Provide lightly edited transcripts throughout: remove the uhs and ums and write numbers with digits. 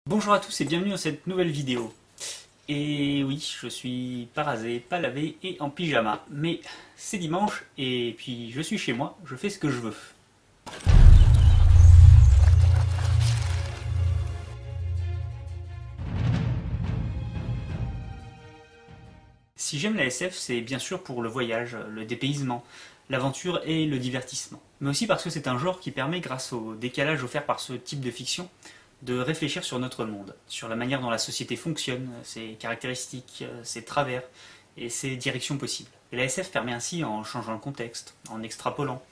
Bonjour à tous et bienvenue dans cette nouvelle vidéo. Et oui, je suis pas rasé, pas lavé et en pyjama, mais c'est dimanche et puis je suis chez moi, je fais ce que je veux. Si j'aime la SF, c'est bien sûr pour le voyage, le dépaysement, l'aventure et le divertissement. Mais aussi parce que c'est un genre qui permet, grâce au décalage offert par ce type de fiction, de réfléchir sur notre monde, sur la manière dont la société fonctionne, ses caractéristiques, ses travers et ses directions possibles. Et la SF permet ainsi, en changeant le contexte, en extrapolant,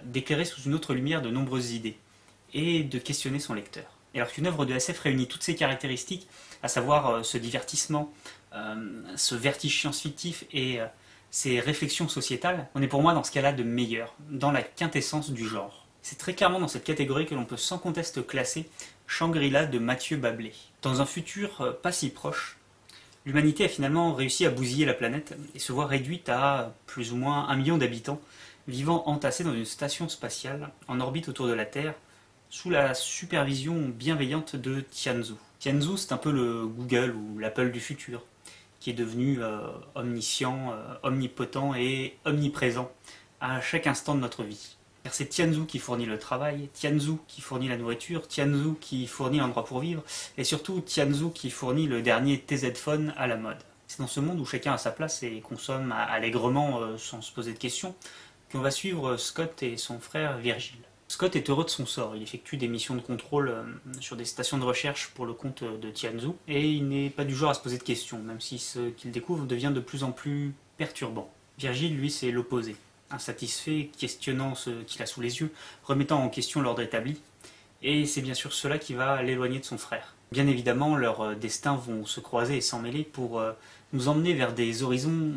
d'éclairer sous une autre lumière de nombreuses idées, et de questionner son lecteur. Et alors qu'une œuvre de SF réunit toutes ces caractéristiques, à savoir ce divertissement, ce vertige science-fictif et ces réflexions sociétales, on est pour moi dans ce cas-là de meilleur, dans la quintessence du genre. C'est très clairement dans cette catégorie que l'on peut sans conteste classer Shangri-La de Mathieu Bablé. Dans un futur pas si proche, l'humanité a finalement réussi à bousiller la planète et se voit réduite à plus ou moins 1 million d'habitants, vivant entassés dans une station spatiale en orbite autour de la Terre, sous la supervision bienveillante de Tianzhu. Tianzhu, c'est un peu le Google ou l'Apple du futur, qui est devenu omniscient, omnipotent et omniprésent à chaque instant de notre vie. Car c'est Tianzhu qui fournit le travail, Tianzhu qui fournit la nourriture, Tianzhu qui fournit l'endroit pour vivre, et surtout Tianzhu qui fournit le dernier TZ Phone à la mode. C'est dans ce monde où chacun a sa place et consomme allègrement sans se poser de questions qu'on va suivre Scott et son frère Virgile. Scott est heureux de son sort, il effectue des missions de contrôle sur des stations de recherche pour le compte de Tianzhu, et il n'est pas du genre à se poser de questions, même si ce qu'il découvre devient de plus en plus perturbant. Virgile, lui, c'est l'opposé. Insatisfait, questionnant ce qu'il a sous les yeux, remettant en question l'ordre établi, et c'est bien sûr cela qui va l'éloigner de son frère. Bien évidemment, leurs destins vont se croiser et s'emmêler pour nous emmener vers des horizons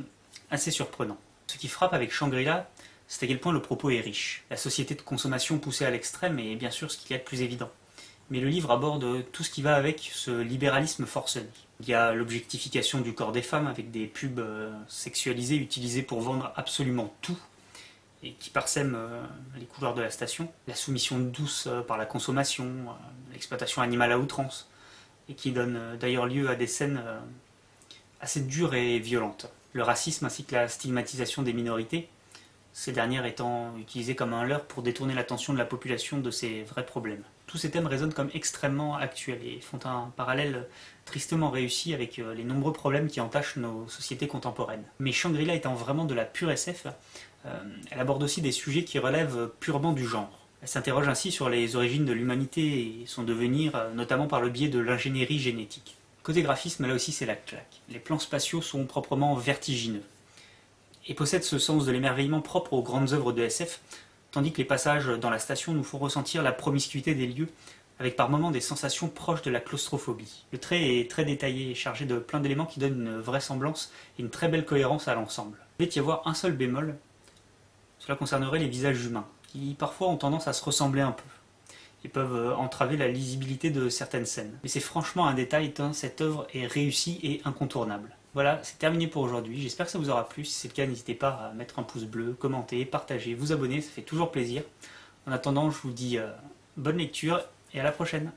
assez surprenants. Ce qui frappe avec Shangri-La, c'est à quel point le propos est riche. La société de consommation poussée à l'extrême est bien sûr ce qu'il y a de plus évident. Mais le livre aborde tout ce qui va avec ce libéralisme forcené. Il y a l'objectification du corps des femmes avec des pubs sexualisées utilisées pour vendre absolument tout et qui parsèment les couloirs de la station. La soumission douce par la consommation, l'exploitation animale à outrance, et qui donne d'ailleurs lieu à des scènes assez dures et violentes. Le racisme ainsi que la stigmatisation des minorités, ces dernières étant utilisées comme un leurre pour détourner l'attention de la population de ses vrais problèmes. Tous ces thèmes résonnent comme extrêmement actuels et font un parallèle tristement réussi avec les nombreux problèmes qui entachent nos sociétés contemporaines. Mais Shangri-La étant vraiment de la pure SF, elle aborde aussi des sujets qui relèvent purement du genre. Elle s'interroge ainsi sur les origines de l'humanité et son devenir, notamment par le biais de l'ingénierie génétique. Côté graphisme, là aussi c'est la claque. Les plans spatiaux sont proprement vertigineux et possèdent ce sens de l'émerveillement propre aux grandes œuvres de SF, tandis que les passages dans la station nous font ressentir la promiscuité des lieux, avec par moments des sensations proches de la claustrophobie. Le trait est très détaillé et chargé de plein d'éléments qui donnent une vraisemblance et une très belle cohérence à l'ensemble. Il peut y avoir un seul bémol, cela concernerait les visages humains, qui parfois ont tendance à se ressembler un peu, et peuvent entraver la lisibilité de certaines scènes. Mais c'est franchement un détail tant cette œuvre est réussie et incontournable. Voilà, c'est terminé pour aujourd'hui, j'espère que ça vous aura plu, si c'est le cas n'hésitez pas à mettre un pouce bleu, commenter, partager, vous abonner, ça fait toujours plaisir. En attendant, je vous dis bonne lecture et à la prochaine.